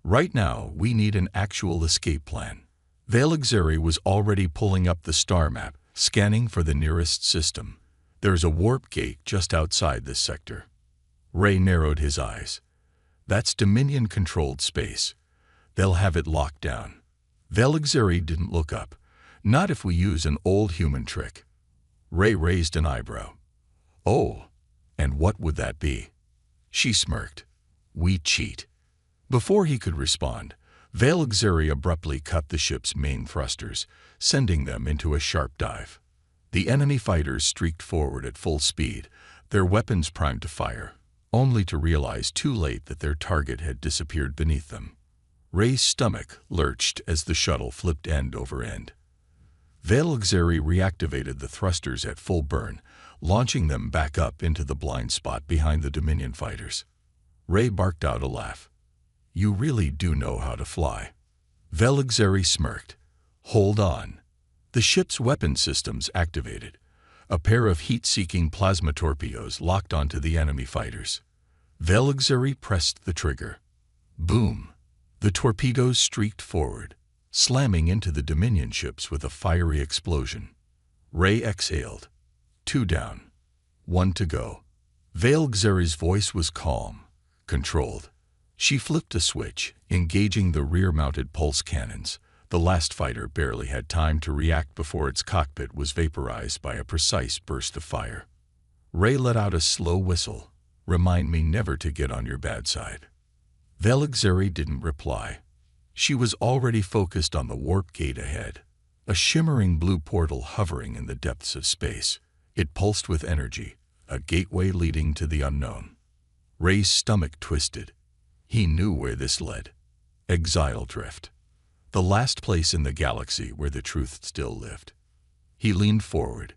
Right now, we need an actual escape plan." Velixeri was already pulling up the star map, scanning for the nearest system. "There's a warp gate just outside this sector." Ray narrowed his eyes. "That's Dominion-controlled space. They'll have it locked down." Velixeri didn't look up. "Not if we use an old human trick." Ray raised an eyebrow. "Oh, and what would that be?" She smirked. "We cheat." Before he could respond, Velixeri abruptly cut the ship's main thrusters, sending them into a sharp dive. The enemy fighters streaked forward at full speed, their weapons primed to fire, only to realize too late that their target had disappeared beneath them. Ray's stomach lurched as the shuttle flipped end over end. Velixeri reactivated the thrusters at full burn, launching them back up into the blind spot behind the Dominion fighters. Ray barked out a laugh. "You really do know how to fly." Velixeri smirked. "Hold on." The ship's weapon systems activated. A pair of heat-seeking plasma torpedoes locked onto the enemy fighters. Velixeri pressed the trigger. Boom! The torpedoes streaked forward, slamming into the Dominion ships with a fiery explosion. Ray exhaled. 2 down. 1 to go. Velixeri's voice was calm, controlled. She flipped a switch, engaging the rear-mounted pulse cannons. The last fighter barely had time to react before its cockpit was vaporized by a precise burst of fire. Ray let out a slow whistle. "Remind me never to get on your bad side." Velixeri didn't reply. She was already focused on the warp gate ahead, a shimmering blue portal hovering in the depths of space. It pulsed with energy, a gateway leading to the unknown. Ray's stomach twisted. He knew where this led. Exile drift. The last place in the galaxy where the truth still lived. He leaned forward.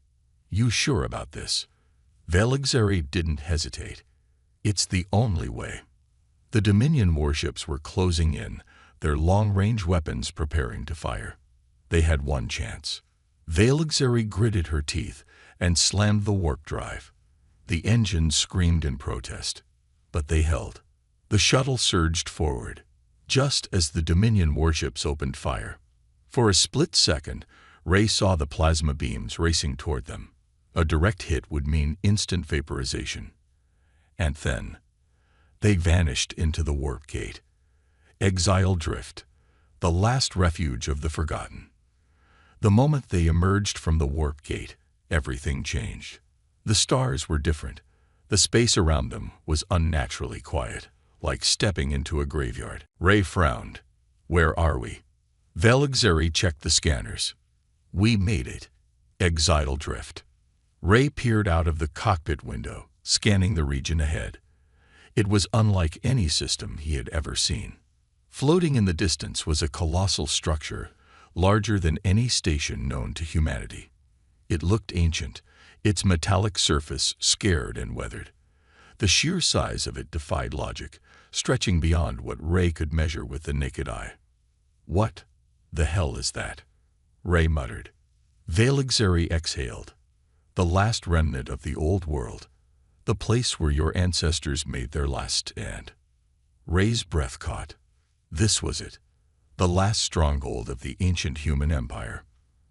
"You sure about this?" Velixeri didn't hesitate. "It's the only way." The Dominion warships were closing in, their long-range weapons preparing to fire. They had one chance. Velixeri gritted her teeth and slammed the warp drive. The engines screamed in protest, but they held. The shuttle surged forward, just as the Dominion warships opened fire. For a split second, Ray saw the plasma beams racing toward them. A direct hit would mean instant vaporization. And then, they vanished into the warp gate. Exile drift, the last refuge of the forgotten. The moment they emerged from the warp gate, everything changed. The stars were different. The space around them was unnaturally quiet, like stepping into a graveyard. Ray frowned. "Where are we?" Velixeri checked the scanners. "We made it." Exile drift. Ray peered out of the cockpit window, scanning the region ahead. It was unlike any system he had ever seen. Floating in the distance was a colossal structure, larger than any station known to humanity. It looked ancient, its metallic surface scarred and weathered. The sheer size of it defied logic, stretching beyond what Ray could measure with the naked eye. "What the hell is that?" Ray muttered. Velixeri exhaled. "The last remnant of the old world. The place where your ancestors made their last stand." Ray's breath caught. This was it, the last stronghold of the ancient human empire.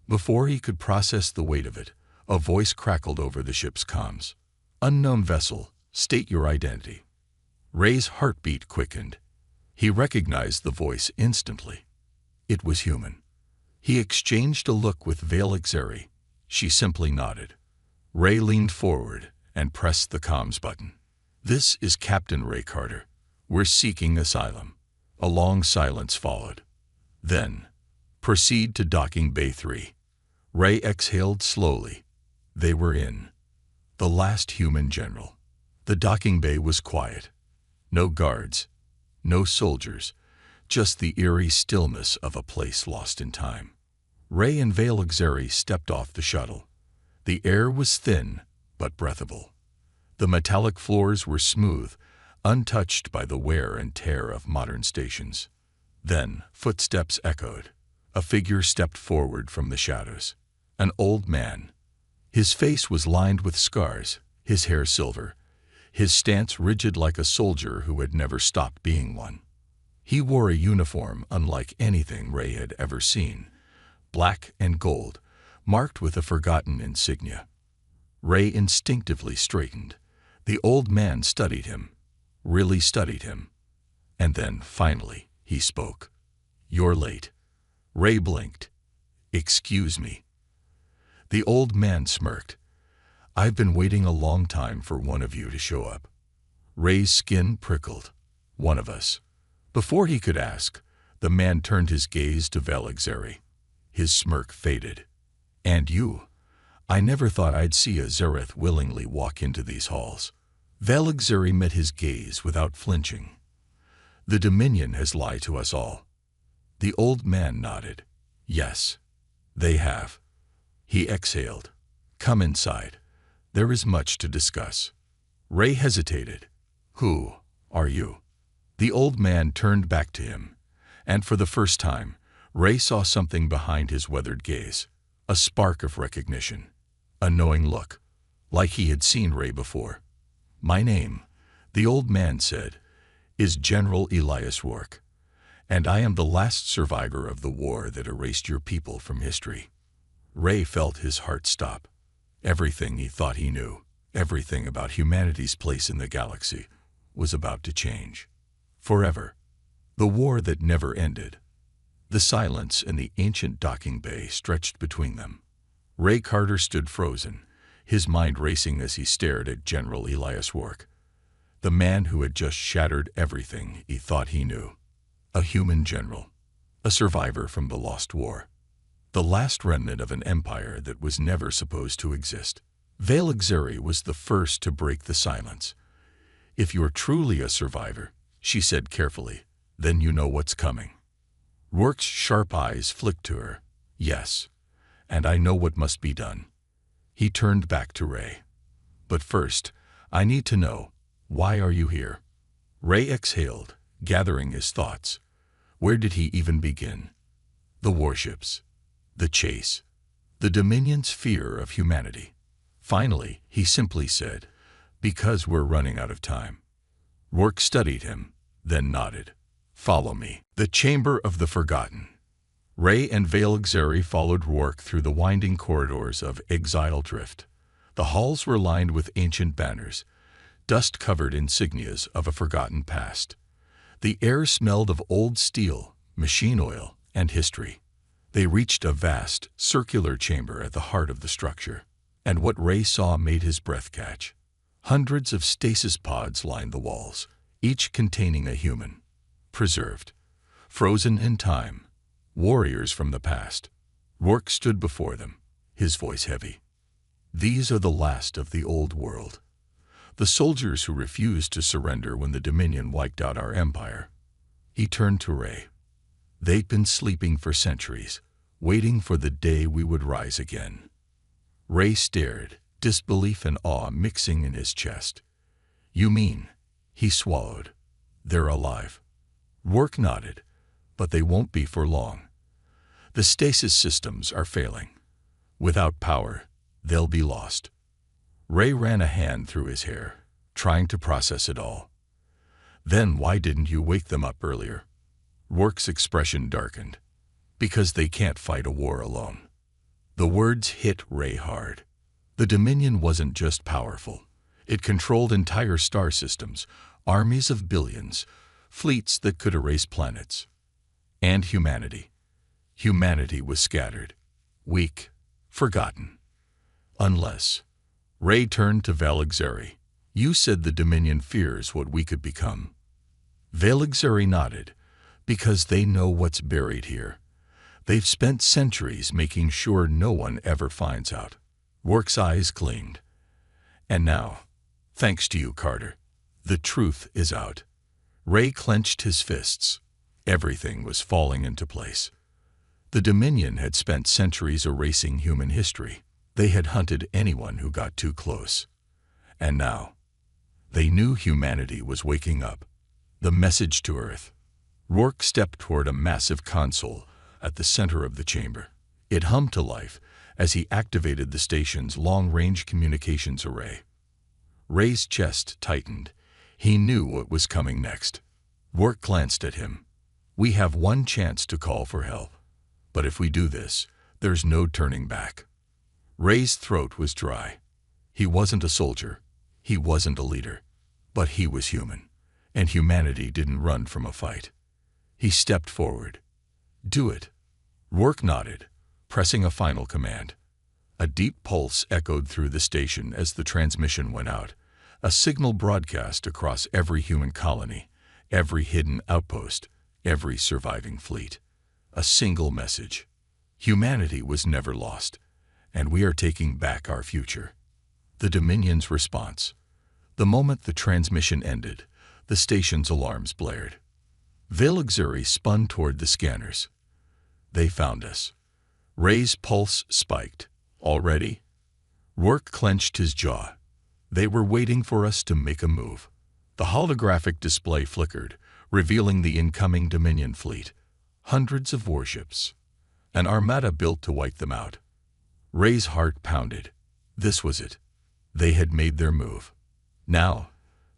Before he could process the weight of it, a voice crackled over the ship's comms. "Unknown vessel, state your identity." Ray's heartbeat quickened. He recognized the voice instantly. It was human. He exchanged a look with Vale Xeri. She simply nodded. Ray leaned forward and pressed the comms button. "This is Captain Ray Carter. We're seeking asylum." A long silence followed. Then, "Proceed to docking bay 3. Ray exhaled slowly. They were in. The last human general. The docking bay was quiet. No guards, no soldiers, just the eerie stillness of a place lost in time. Ray and Vale Xeri stepped off the shuttle. The air was thin, but breathable. The metallic floors were smooth, untouched by the wear and tear of modern stations. Then, footsteps echoed. A figure stepped forward from the shadows. An old man. His face was lined with scars, his hair silver, his stance rigid like a soldier who had never stopped being one. He wore a uniform unlike anything Ray had ever seen, black and gold, marked with a forgotten insignia. Ray instinctively straightened. The old man studied him, really studied him. And then, finally, he spoke. "You're late." Ray blinked. "Excuse me." The old man smirked. "I've been waiting a long time for one of you to show up." Ray's skin prickled. "One of us." Before he could ask, the man turned his gaze to Vale Xeri. His smirk faded. "And you? I never thought I'd see a Xereth willingly walk into these halls." Vale Xeri met his gaze without flinching. "The Dominion has lied to us all." The old man nodded. "Yes, they have." He exhaled. "Come inside. There is much to discuss." Ray hesitated. "Who are you?" The old man turned back to him, and for the first time, Ray saw something behind his weathered gaze. A spark of recognition. A knowing look, like he had seen Ray before. "My name," the old man said, "is General Elias Rourke, and I am the last survivor of the war that erased your people from history." Ray felt his heart stop. Everything he thought he knew, everything about humanity's place in the galaxy, was about to change. Forever. The war that never ended. The silence in the ancient docking bay stretched between them. Ray Carter stood frozen, his mind racing as he stared at General Elias Rourke, the man who had just shattered everything he thought he knew. A human general, a survivor from the lost war, the last remnant of an empire that was never supposed to exist. Vale Xeri was the first to break the silence. "If you're truly a survivor," she said carefully, "then you know what's coming." Rourke's sharp eyes flicked to her. "Yes, and I know what must be done." He turned back to Ray. "But first, I need to know, why are you here?" Ray exhaled, gathering his thoughts. Where did he even begin? The warships, the chase, the Dominion's fear of humanity. Finally, he simply said, "Because we're running out of time." Rourke studied him, then nodded. "Follow me." The Chamber of the Forgotten. Ray and Vale Xeri followed Rourke through the winding corridors of Exile Drift. The halls were lined with ancient banners, dust-covered insignias of a forgotten past. The air smelled of old steel, machine oil, and history. They reached a vast, circular chamber at the heart of the structure, and what Ray saw made his breath catch. Hundreds of stasis pods lined the walls, each containing a human, preserved, frozen in time, warriors from the past. Rourke stood before them, his voice heavy. "These are the last of the old world. The soldiers who refused to surrender when the Dominion wiped out our empire." He turned to Ray. "They'd been sleeping for centuries, waiting for the day we would rise again." Ray stared, disbelief and awe mixing in his chest. "You mean," he swallowed, "they're alive?" Rourke nodded, "But they won't be for long. The stasis systems are failing. Without power, they'll be lost." Ray ran a hand through his hair, trying to process it all. "Then why didn't you wake them up earlier?" Rourke's expression darkened. "Because they can't fight a war alone." The words hit Ray hard. The Dominion wasn't just powerful. It controlled entire star systems, armies of billions, fleets that could erase planets. And humanity. Humanity was scattered, weak, forgotten. Unless. Ray turned to Valixari. You said the Dominion fears what we could become. Valixari nodded, because they know what's buried here. They've spent centuries making sure no one ever finds out. Rourke's eyes gleamed. And now, thanks to you, Carter, the truth is out. Ray clenched his fists. Everything was falling into place. The Dominion had spent centuries erasing human history. They had hunted anyone who got too close. And now, they knew humanity was waking up. The message to Earth. Rourke stepped toward a massive console at the center of the chamber. It hummed to life as he activated the station's long-range communications array. Ray's chest tightened. He knew what was coming next. Rourke glanced at him. We have one chance to call for help. But if we do this, there's no turning back. Ray's throat was dry. He wasn't a soldier. He wasn't a leader. But he was human. And humanity didn't run from a fight. He stepped forward. Do it. Rourke nodded, pressing a final command. A deep pulse echoed through the station as the transmission went out, a signal broadcast across every human colony, every hidden outpost, every surviving fleet. A single message. Humanity was never lost, and we are taking back our future. The Dominion's response. The moment the transmission ended, the station's alarms blared. Valixari spun toward the scanners. They found us. Ray's pulse spiked. Already? Rourke clenched his jaw. They were waiting for us to make a move. The holographic display flickered, revealing the incoming Dominion fleet. Hundreds of warships. An armada built to wipe them out. Ray's heart pounded. This was it. They had made their move. Now,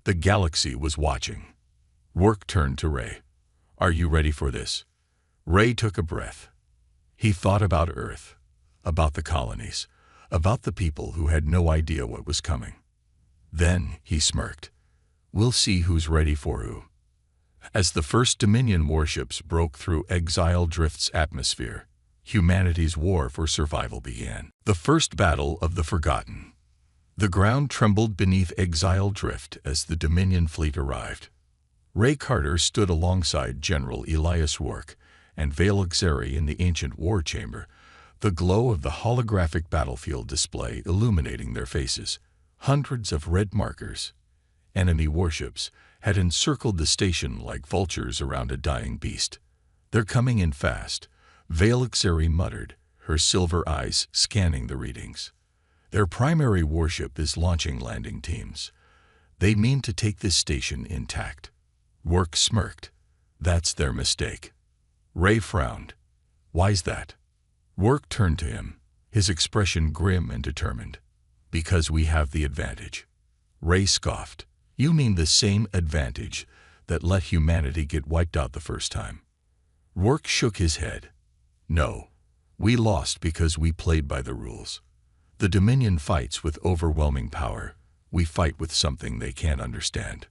the galaxy was watching. Rourke turned to Ray. Are you ready for this? Ray took a breath. He thought about Earth, about the colonies, about the people who had no idea what was coming. Then he smirked. We'll see who's ready for who. As the first Dominion warships broke through Exile Drift's atmosphere, humanity's war for survival began. The first battle of the forgotten. The ground trembled beneath Exile Drift as the Dominion fleet arrived. Ray Carter stood alongside General Elias Rourke and Valixari in the ancient war chamber, the glow of the holographic battlefield display illuminating their faces. Hundreds of red markers, enemy warships, had encircled the station like vultures around a dying beast. They're coming in fast, Valixari muttered, her silver eyes scanning the readings. Their primary warship is launching landing teams. They mean to take this station intact. Rourke smirked. That's their mistake. Ray frowned. Why's that? Rourke turned to him, his expression grim and determined. Because we have the advantage. Ray scoffed. You mean the same advantage that let humanity get wiped out the first time? Rourke shook his head. No, we lost because we played by the rules. The Dominion fights with overwhelming power. We fight with something they can't understand.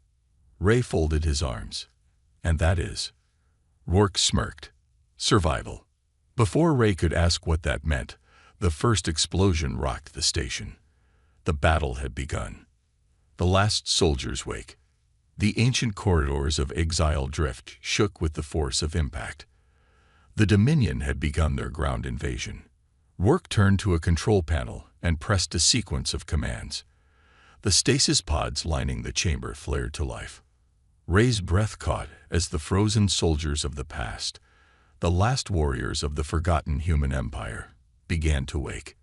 Ray folded his arms. And that is? Rourke smirked. Survival. Before Ray could ask what that meant, the first explosion rocked the station. The battle had begun. The last soldier's wake. The ancient corridors of Exile Drift shook with the force of impact. The Dominion had begun their ground invasion. Rourke turned to a control panel and pressed a sequence of commands. The stasis pods lining the chamber flared to life. Ray's breath caught as the frozen soldiers of the past, the last warriors of the forgotten human empire, began to wake.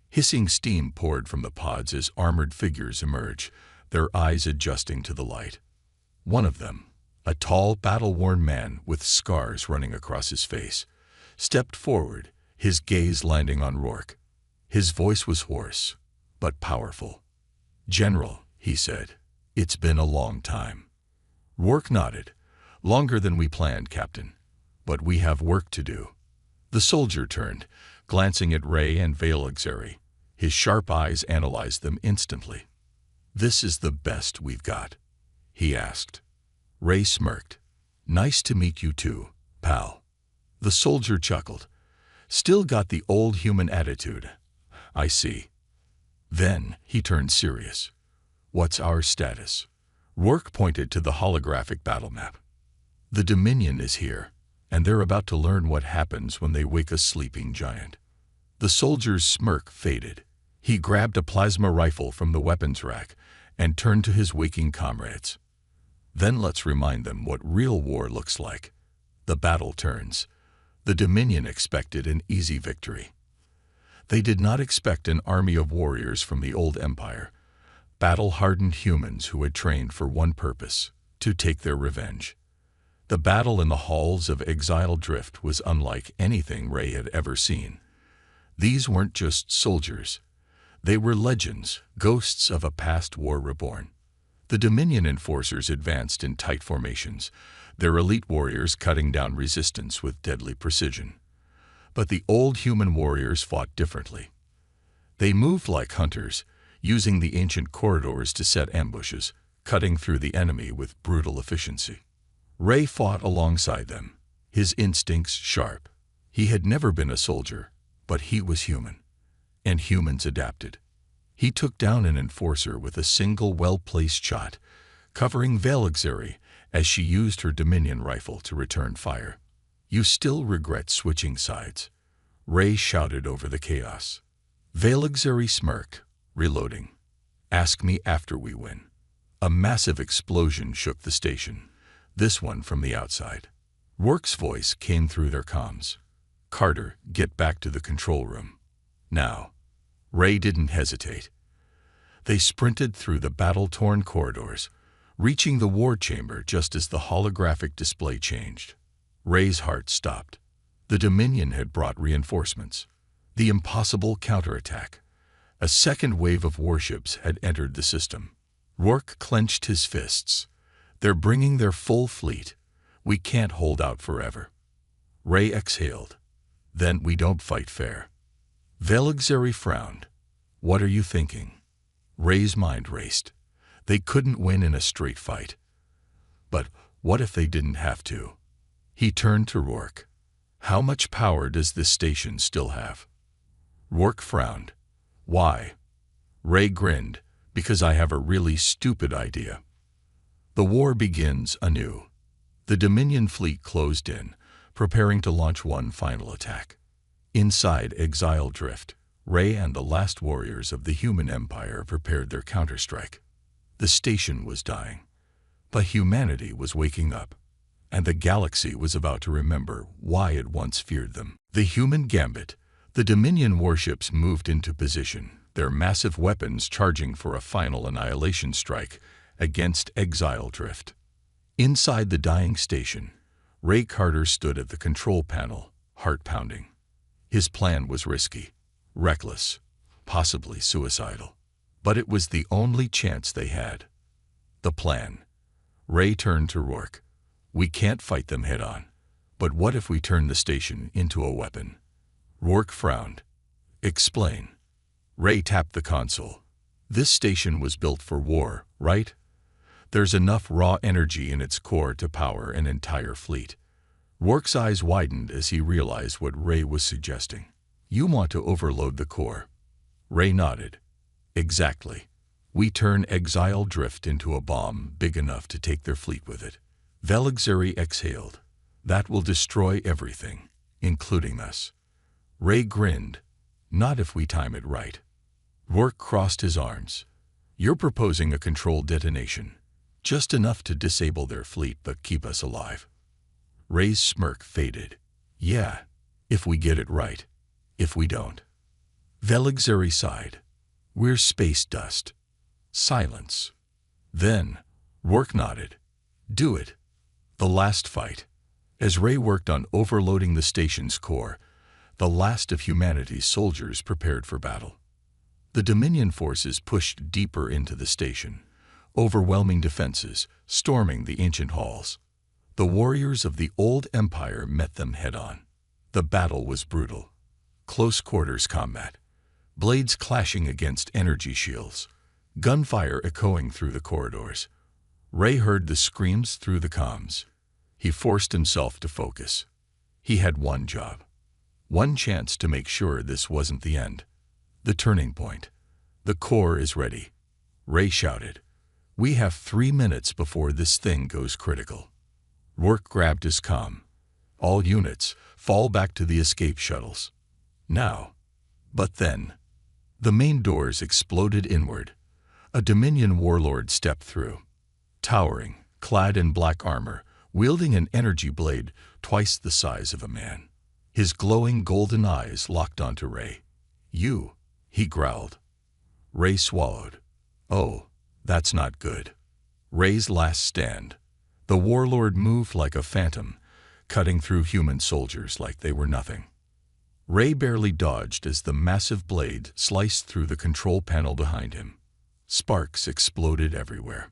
Hissing steam poured from the pods as armored figures emerged, their eyes adjusting to the light. One of them, a tall, battle-worn man with scars running across his face, stepped forward, his gaze landing on Rourke. His voice was hoarse, but powerful. "General," he said, "it's been a long time." Rourke nodded. "Longer than we planned, Captain. But we have work to do." The soldier turned, glancing at Ray and Valixari. His sharp eyes analyzed them instantly. "This is the best we've got?" he asked. Ray smirked. "Nice to meet you too, pal." The soldier chuckled. "Still got the old human attitude. I see." Then he turned serious. "What's our status?" Rourke pointed to the holographic battle map. "The Dominion is here, and they're about to learn what happens when they wake a sleeping giant." The soldier's smirk faded. He grabbed a plasma rifle from the weapons rack and turned to his waking comrades. "Then let's remind them what real war looks like." The battle turns. The Dominion expected an easy victory. They did not expect an army of warriors from the old empire, battle-hardened humans who had trained for one purpose: to take their revenge. The battle in the halls of Exile Drift was unlike anything Ray had ever seen. These weren't just soldiers. They were legends, ghosts of a past war reborn. The Dominion enforcers advanced in tight formations, their elite warriors cutting down resistance with deadly precision. But the old human warriors fought differently. They moved like hunters, using the ancient corridors to set ambushes, cutting through the enemy with brutal efficiency. Ray fought alongside them, his instincts sharp. He had never been a soldier, but he was human, and humans adapted. He took down an enforcer with a single well-placed shot, covering Velixari as she used her Dominion rifle to return fire. "You still regret switching sides?" Ray shouted over the chaos. Velixari smirked, reloading. "Ask me after we win." A massive explosion shook the station, this one from the outside. Rourke's voice came through their comms. "Carter, get back to the control room. Now." Ray didn't hesitate. They sprinted through the battle-torn corridors, reaching the war chamber just as the holographic display changed. Ray's heart stopped. The Dominion had brought reinforcements. The impossible counterattack. A second wave of warships had entered the system. Rourke clenched his fists. "They're bringing their full fleet. We can't hold out forever." Ray exhaled. "Then we don't fight fair." Velixari frowned. "What are you thinking?" Ray's mind raced. They couldn't win in a straight fight. But what if they didn't have to? He turned to Rourke. "How much power does this station still have?" Rourke frowned. "Why?" Ray grinned. "Because I have a really stupid idea." The war begins anew. The Dominion fleet closed in, preparing to launch one final attack. Inside Exile Drift, Ray and the last warriors of the human empire prepared their counterstrike. The station was dying, but humanity was waking up, and the galaxy was about to remember why it once feared them. The human gambit. The Dominion warships moved into position, their massive weapons charging for a final annihilation strike against Exile Drift. Inside the dying station, Ray Carter stood at the control panel, heart pounding. His plan was risky, reckless, possibly suicidal. But it was the only chance they had. The plan. Ray turned to Rourke. "We can't fight them head-on. But what if we turn the station into a weapon?" Rourke frowned. "Explain." Ray tapped the console. "This station was built for war, right? There's enough raw energy in its core to power an entire fleet." Rourke's eyes widened as he realized what Ray was suggesting. "You want to overload the core?" Ray nodded. "Exactly. We turn Exile Drift into a bomb big enough to take their fleet with it." Velixari exhaled. "That will destroy everything, including us." Ray grinned. "Not if we time it right." Rourke crossed his arms. "You're proposing a controlled detonation, just enough to disable their fleet but keep us alive." Ray's smirk faded. "Yeah, if we get it right. If we don't." Velixari sighed. "We're space dust." Silence. Then Rourke nodded. "Do it." The last fight. As Ray worked on overloading the station's core, the last of humanity's soldiers prepared for battle. The Dominion forces pushed deeper into the station, overwhelming defenses, storming the ancient halls. The warriors of the old empire met them head-on. The battle was brutal. Close-quarters combat. Blades clashing against energy shields. gunfire echoing through the corridors. Ray heard the screams through the comms. He forced himself to focus. He had one job. One chance to make sure this wasn't the end. The turning point. The core is ready. Ray shouted. We have 3 minutes before this thing goes critical. Rourke grabbed his comm. All units, fall back to the escape shuttles. Now. But then. The main doors exploded inward. A Dominion warlord stepped through. Towering, clad in black armor, wielding an energy blade twice the size of a man. His glowing golden eyes locked onto Ray. You, he growled. Ray swallowed. Oh, that's not good. Ray's last stand. The warlord moved like a phantom, cutting through human soldiers like they were nothing. Ray barely dodged as the massive blade sliced through the control panel behind him. Sparks exploded everywhere.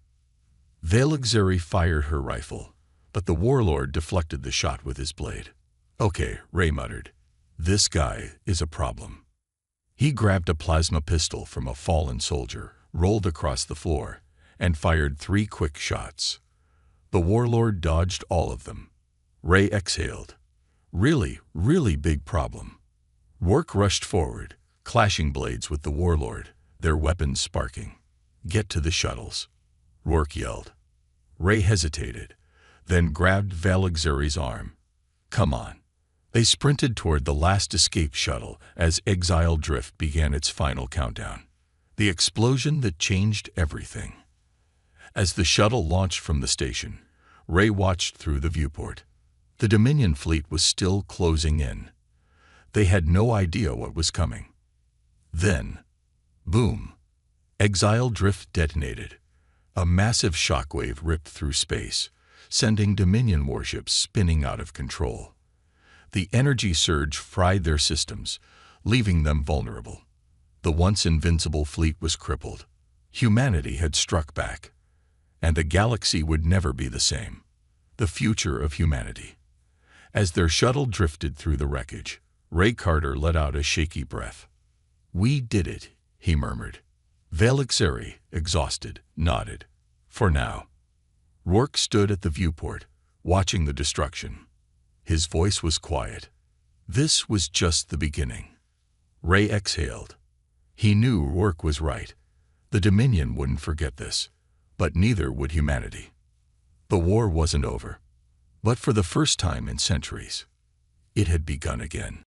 Valixeri fired her rifle, but the warlord deflected the shot with his blade. Okay, Ray muttered. This guy is a problem. He grabbed a plasma pistol from a fallen soldier, rolled across the floor, and fired 3 quick shots. The warlord dodged all of them. Ray exhaled. Really, really big problem. Rourke rushed forward, clashing blades with the warlord, their weapons sparking. Get to the shuttles, Rourke yelled. Ray hesitated, then grabbed Valixeri's arm. Come on. They sprinted toward the last escape shuttle as Exile Drift began its final countdown. The explosion that changed everything. As the shuttle launched from the station, Ray watched through the viewport. The Dominion fleet was still closing in. They had no idea what was coming. Then, boom, Exile Drift detonated. A massive shockwave ripped through space, sending Dominion warships spinning out of control. The energy surge fried their systems, leaving them vulnerable. The once invincible fleet was crippled. Humanity had struck back, and the galaxy would never be the same. The future of humanity. As their shuttle drifted through the wreckage, Ray Carter let out a shaky breath. We did it, he murmured. Valixeri, exhausted, nodded. For now. Rourke stood at the viewport, watching the destruction. His voice was quiet. This was just the beginning. Ray exhaled. He knew Rourke was right. The Dominion wouldn't forget this, but neither would humanity. The war wasn't over, but for the first time in centuries, it had begun again.